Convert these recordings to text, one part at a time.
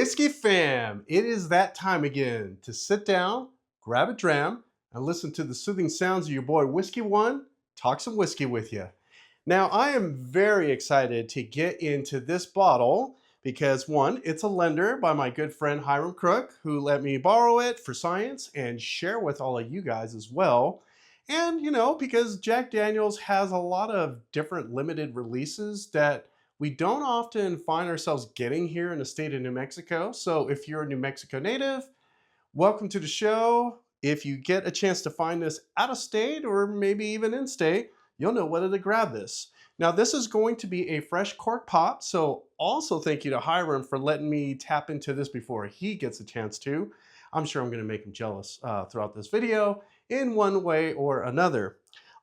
Whiskey fam, it is that time again to sit down, grab a dram, and listen to the soothing sounds of your boy Whiskey One talk some whiskey with you. Now, I am very excited to get into this bottle because one, it's a lender by my good friend Hiram Crook, who let me borrow it for science and share with all of you guys as well. And, because Jack Daniels has a lot of different limited releases that we don't often find ourselves getting here in the state of New Mexico. So if you're a New Mexico native, welcome to the show. If you get a chance to find this out of state or maybe even in state, you'll know whether to grab this. Now, this is going to be a fresh cork pop, so also thank you to Hiram for letting me tap into this before he gets a chance to. I'm sure I'm going to make him jealous throughout this video in one way or another.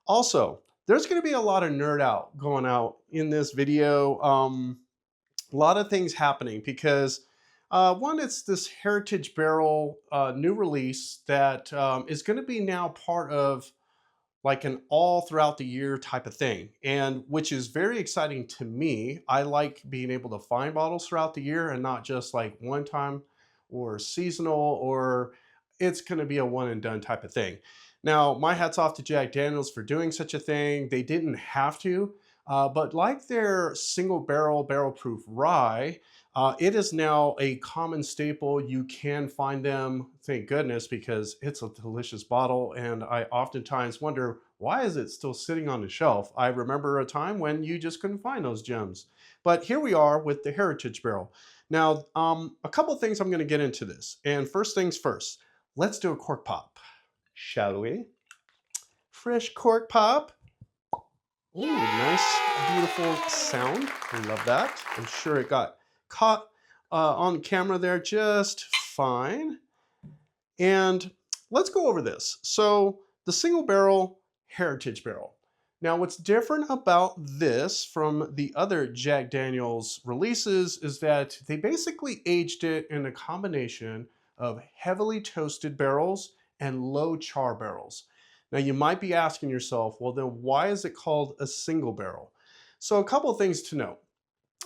Also, there's going to be a lot of nerd out going out in this video. A lot of things happening because one, it's this Heritage Barrel new release that is going to be now part of like an all throughout the year type of thing, and which is very exciting to me. I like being able to find bottles throughout the year and not just like one time or seasonal, or it's going to be a one and done type of thing. Now, my hat's off to Jack Daniels for doing such a thing. They didn't have to, but like their single barrel proof rye, it is now a common staple. You can find them, thank goodness, because it's a delicious bottle. And I oftentimes wonder, why is it still sitting on the shelf? I remember a time when you just couldn't find those gems. But here we are with the Heritage Barrel. Now, a couple things I'm going to get into this. And first things first, let's do a cork pop, shall we? Fresh cork pop. Ooh, nice, beautiful sound. I love that. I'm sure it got caught on camera there just fine. And let's go over this. So the single barrel Heritage Barrel. Now, what's different about this from the other Jack Daniels releases is that they basically aged it in a combination of heavily toasted barrels and low char barrels. Now, you might be asking yourself, well, then why is it called a single barrel? So a couple of things to note.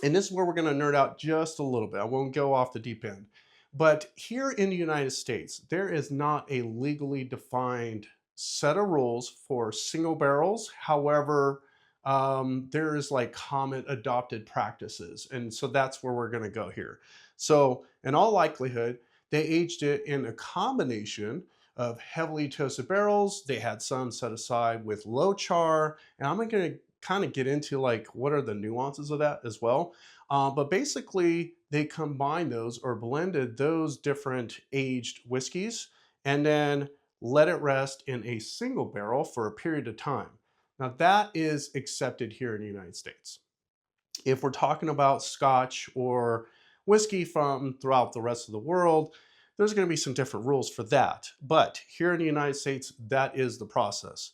And this is where we're going to nerd out just a little bit. I won't go off the deep end. But here in the United States, there is not a legally defined set of rules for single barrels. However, there is like common adopted practices. And so that's where we're going to go here. So in all likelihood, they aged it in a combination of heavily toasted barrels. They had some set aside with low char. And I'm going to kind of get into like what are the nuances of that as well. But basically, they combined those or blended those different aged whiskeys and then let it rest in a single barrel for a period of time. Now, that is accepted here in the United States. If we're talking about Scotch or whiskey from throughout the rest of the world, there's going to be some different rules for that. But here in the United States, that is the process.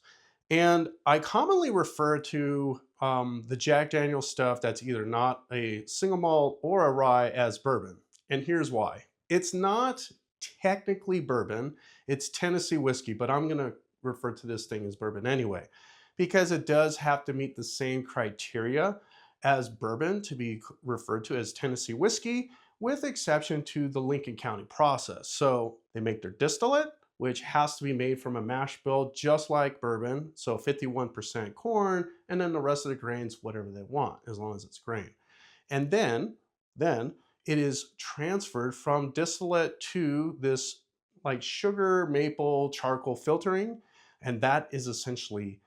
And I commonly refer to the Jack Daniel's stuff that's either not a single malt or a rye as bourbon. And here's why. It's not technically bourbon, it's Tennessee whiskey, but I'm going to refer to this thing as bourbon anyway, because it does have to meet the same criteria as bourbon to be referred to as Tennessee whiskey, with exception to the Lincoln County process. So they make their distillate, which has to be made from a mash bill just like bourbon, so 51% corn, and then the rest of the grains, whatever they want, as long as it's grain. And then it is transferred from distillate to this like sugar, maple, charcoal filtering, and that is essentially,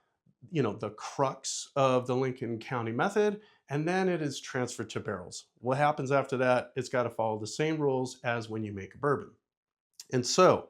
the crux of the Lincoln County method, and then it is transferred to barrels. What happens after that? It's got to follow the same rules as when you make a bourbon. And so,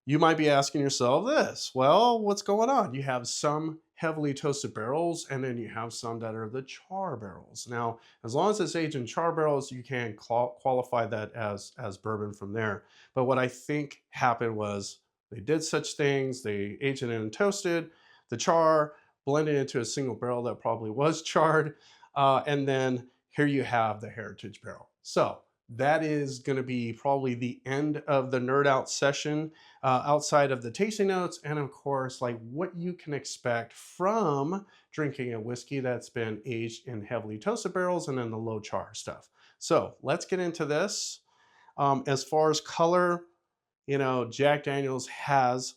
you might be asking yourself this, well, what's going on? You have some heavily toasted barrels, and then you have some that are the char barrels. Now, as long as it's aged in char barrels, you can qualify that as bourbon from there. But what I think happened was they did such things, they aged it and toasted, the char blended into a single barrel that probably was charred, and then here you have the Heritage Barrel. So that is going to be probably the end of the nerd out session, outside of the tasting notes and of course like what you can expect from drinking a whiskey that's been aged in heavily toasted barrels and then the low char stuff. So let's get into this. As far as color, Jack Daniels has,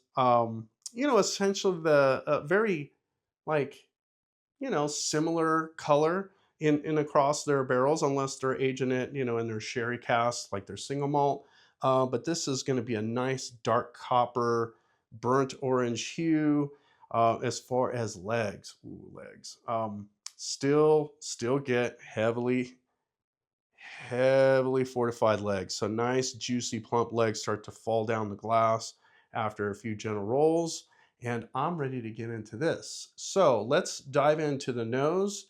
essentially the very like similar color in across their barrels, unless they're aging it, in their sherry cask, like their single malt. But this is going to be a nice dark copper, burnt orange hue. As far as legs, ooh, legs, still get heavily fortified legs. So nice, juicy, plump legs start to fall down the glass after a few gentle rolls. And I'm ready to get into this. So let's dive into the nose,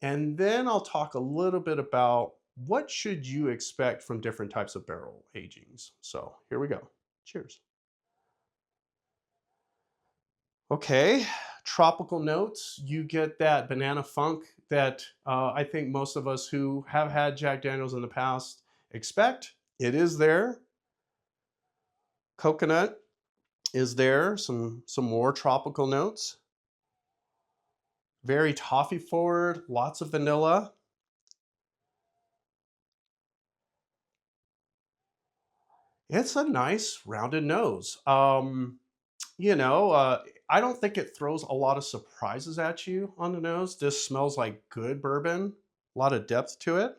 and then I'll talk a little bit about what should you expect from different types of barrel agings. So here we go. Cheers. Okay, tropical notes. You get that banana funk that I think most of us who have had Jack Daniels in the past expect. It is there. Coconut is there. Some more tropical notes. Very toffee forward. Lots of vanilla. It's a nice rounded nose. You know, uh, I don't think it throws a lot of surprises at you on the nose. This smells like good bourbon. A lot of depth to it.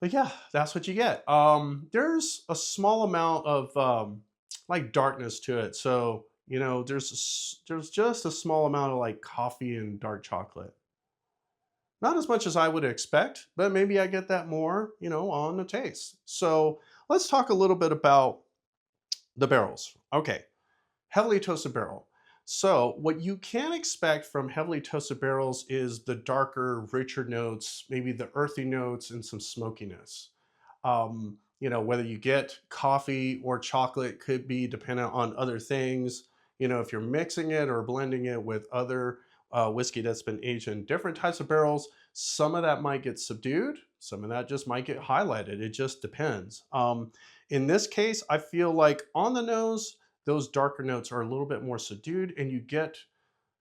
But yeah, that's what you get. There's a small amount of like darkness to it. So, there's just a small amount of like coffee and dark chocolate. Not as much as I would expect, but maybe I get that more, on the taste. So, let's talk a little bit about the barrels. Okay, heavily toasted barrel. So, what you can expect from heavily toasted barrels is the darker, richer notes, maybe the earthy notes, and some smokiness. Whether you get coffee or chocolate could be dependent on other things. If you're mixing it or blending it with other whiskey that's been aged in different types of barrels, some of that might get subdued, some of that just might get highlighted. It just depends. In this case, I feel like on the nose, those darker notes are a little bit more subdued, and you get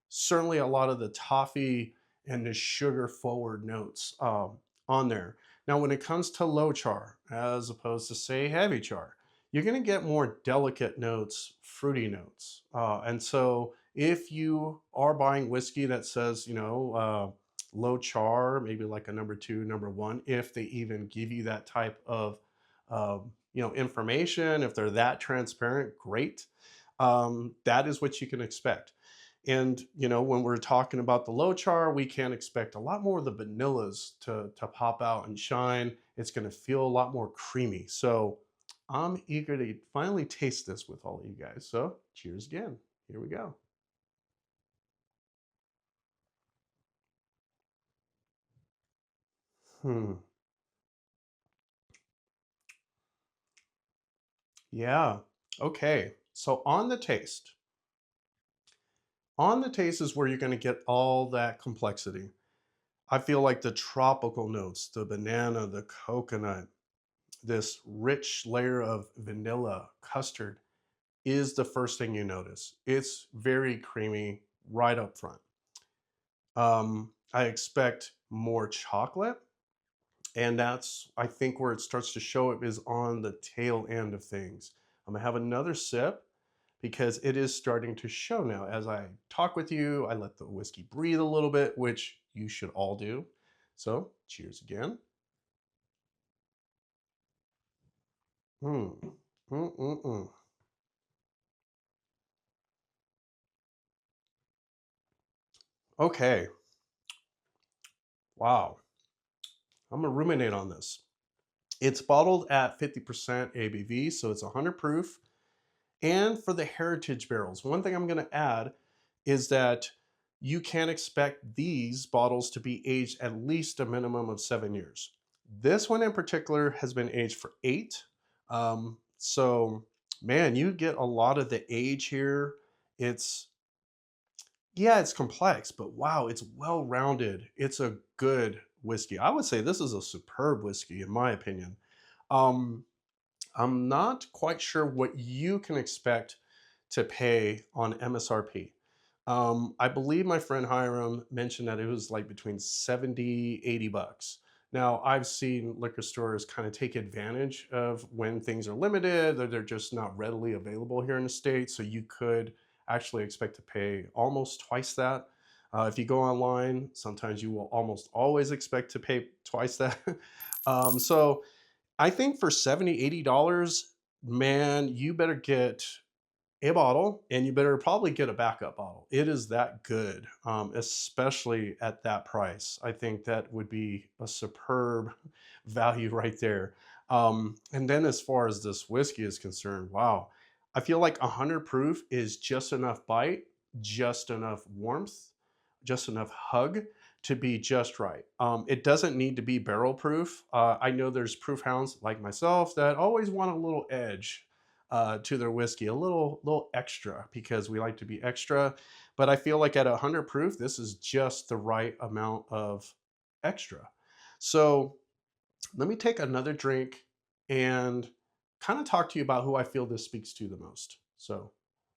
certainly a lot of the toffee and the sugar forward notes on there. Now, when it comes to low char, as opposed to say heavy char, you're going to get more delicate notes, fruity notes. And so, if you are buying whiskey that says, low char, maybe like a number two, number one, if they even give you that type of, information, if they're that transparent, great. That is what you can expect. And when we're talking about the low char, we can expect a lot more of the vanillas to pop out and shine. It's going to feel a lot more creamy. So I'm eager to finally taste this with all of you guys. So cheers again. Here we go. Hmm. Yeah. Okay. So on the taste is where you're going to get all that complexity. I feel like the tropical notes, the banana, the coconut, this rich layer of vanilla, custard, is the first thing you notice. It's very creamy right up front. I expect more chocolate, and that's, I think, where it starts to show up is on the tail end of things. I'm gonna have another sip because it is starting to show now. As I talk with you, I let the whiskey breathe a little bit, which you should all do. So, cheers again. Mm. Mm-mm-mm. Okay, wow. I'm gonna ruminate on this. It's bottled at 50% ABV, so it's 100 proof. And for the heritage barrels, one thing I'm going to add is that you can expect these bottles to be aged at least a minimum of 7 years. This one in particular has been aged for 8. So, man, you get a lot of the age here. It's, yeah, it's complex, but wow, it's well rounded. It's a good whiskey. I would say this is a superb whiskey, in my opinion. Um, I'm not quite sure what you can expect to pay on MSRP. I believe my friend Hiram mentioned that it was like between 70, $80. Now, I've seen liquor stores kind of take advantage of when things are limited, or they're just not readily available here in the States. So you could actually expect to pay almost twice that. If you go online, sometimes you will almost always expect to pay twice that. So I think for $70, $80, man, you better get a bottle and you better probably get a backup bottle. It is that good, especially at that price. I think that would be a superb value right there. And then as far as this whiskey is concerned, wow, I feel like 100 proof is just enough bite, just enough warmth, just enough hug to be just right. It doesn't need to be barrel proof. I know there's proof hounds like myself that always want a little edge to their whiskey, a little extra because we like to be extra. But I feel like at 100 proof, this is just the right amount of extra. So let me take another drink and kind of talk to you about who I feel this speaks to the most. So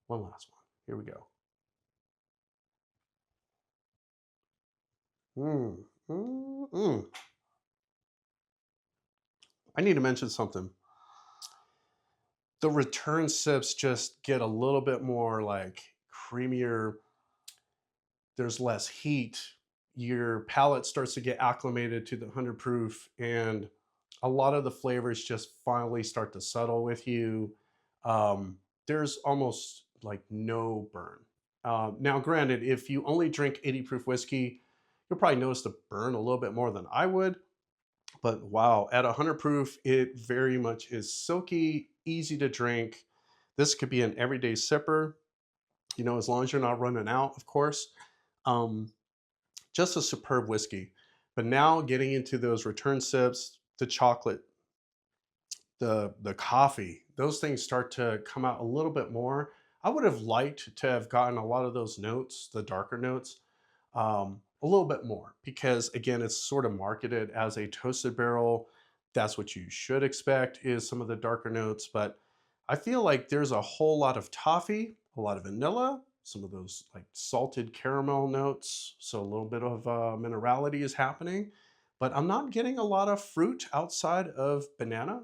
one last one. Here we go. Mm, mm, mm. I need to mention something. The return sips just get a little bit more like creamier. There's less heat. Your palate starts to get acclimated to the 100 proof, and a lot of the flavors just finally start to settle with you. There's almost like no burn. Now, granted, if you only drink 80 proof whiskey, you'll probably notice the burn a little bit more than I would. But wow, at 100 proof, it very much is silky, easy to drink. This could be an everyday sipper, as long as you're not running out, of course. Um, just a superb whiskey. But now getting into those return sips, the chocolate, the coffee, those things start to come out a little bit more. I would have liked to have gotten a lot of those notes, the darker notes, a little bit more because again, it's sort of marketed as a toasted barrel. That's what you should expect is some of the darker notes, but I feel like there's a whole lot of toffee, a lot of vanilla, some of those like salted caramel notes. So a little bit of minerality is happening, but I'm not getting a lot of fruit outside of banana.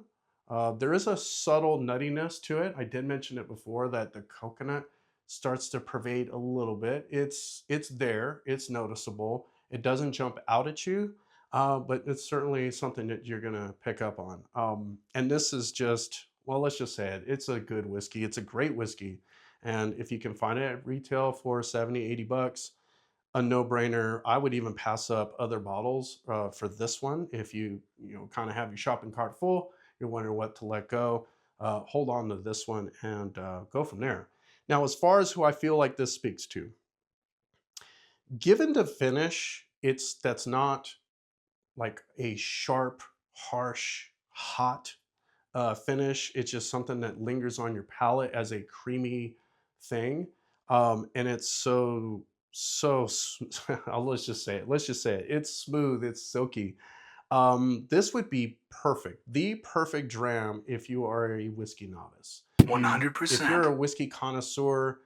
There is a subtle nuttiness to it. I did mention it before that the coconut starts to pervade a little bit. It's there. It's noticeable. It doesn't jump out at you, but it's certainly something that you're gonna pick up on. And this is just well, let's just say it. It's a good whiskey. It's a great whiskey, and if you can find it at retail for 70, $80, a no-brainer. I would even pass up other bottles for this one if you kind of have your shopping cart full. You're wondering what to let go. Hold on to this one and go from there. Now, as far as who I feel like this speaks to, given the finish, that's not like a sharp, harsh, hot finish. It's just something that lingers on your palate as a creamy thing. And it's let's just say it. Let's just say it. It's smooth. It's silky. This would be perfect. The perfect dram if you are a whiskey novice. If you're 100%. a whiskey connoisseur,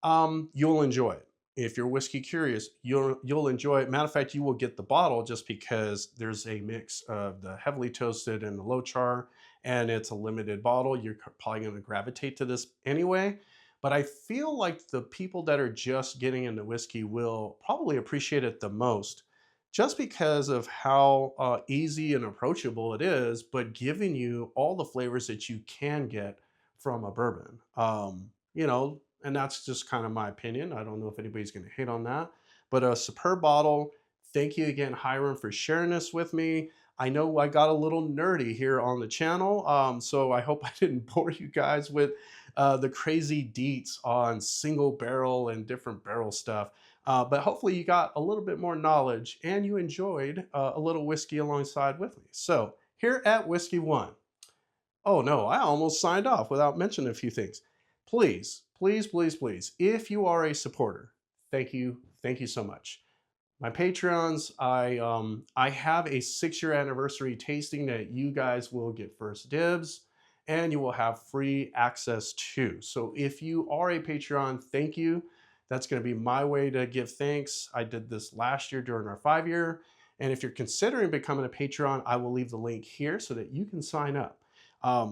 you'll enjoy it. If you're whiskey curious, you'll enjoy it. Matter of fact, you will get the bottle just because there's a mix of the heavily toasted and the low char, and it's a limited bottle. You're probably going to gravitate to this anyway. But I feel like the people that are just getting into whiskey will probably appreciate it the most, just because of how easy and approachable it is, but giving you all the flavors that you can get from a bourbon. And that's just kind of my opinion. I don't know if anybody's going to hate on that, but a superb bottle. Thank you again, Hiram, for sharing this with me. I know I got a little nerdy here on the channel, so I hope I didn't bore you guys with the crazy deets on single barrel and different barrel stuff. But hopefully you got a little bit more knowledge and you enjoyed a little whiskey alongside with me. So here at Whiskey One, oh no, I almost signed off without mentioning a few things. Please, please, please, please, if you are a supporter, thank you so much. My Patreons, I have a 6-year anniversary tasting that you guys will get first dibs and you will have free access to. So if you are a Patreon, thank you. That's going to be my way to give thanks. I did this last year during our 5-year. And if you're considering becoming a Patreon, I will leave the link here so that you can sign up.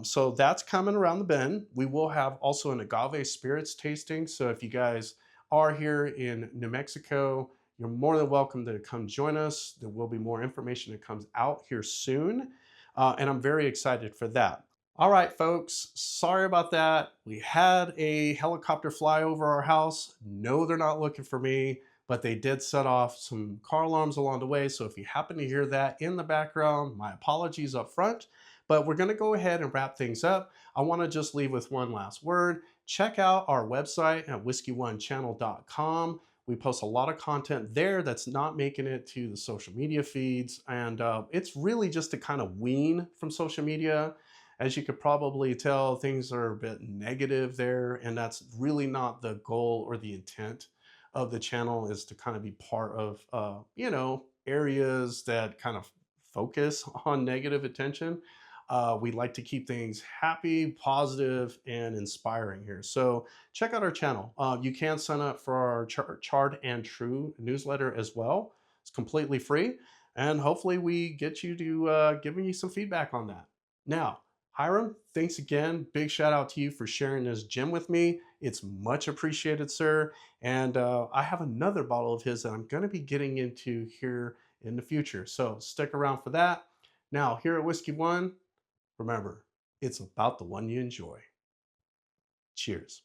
So that's coming around the bend. We will have also an agave spirits tasting. So if you guys are here in New Mexico, you're more than welcome to come join us. There will be more information that comes out here soon. And I'm very excited for that. All right, folks, sorry about that. We had a helicopter fly over our house. No, they're not looking for me, but they did set off some car alarms along the way. So if you happen to hear that in the background, my apologies up front. But we're going to go ahead and wrap things up. I want to just leave with one last word. Check out our website at whiskeyonechannel.com. We post a lot of content there that's not making it to the social media feeds. And it's really just to kind of wean from social media. As you could probably tell, things are a bit negative there, and that's really not the goal or the intent of the channel, is to kind of be part of, areas that kind of focus on negative attention. We like to keep things happy, positive, and inspiring here. So check out our channel. You can sign up for our Charred and True newsletter as well. It's completely free, and hopefully we get you to giving you some feedback on that. Now, Hiram, thanks again. Big shout out to you for sharing this gem with me. It's much appreciated, sir. And I have another bottle of his that I'm going to be getting into here in the future. So stick around for that. Now, here at Whiskey One, remember, it's about the one you enjoy. Cheers.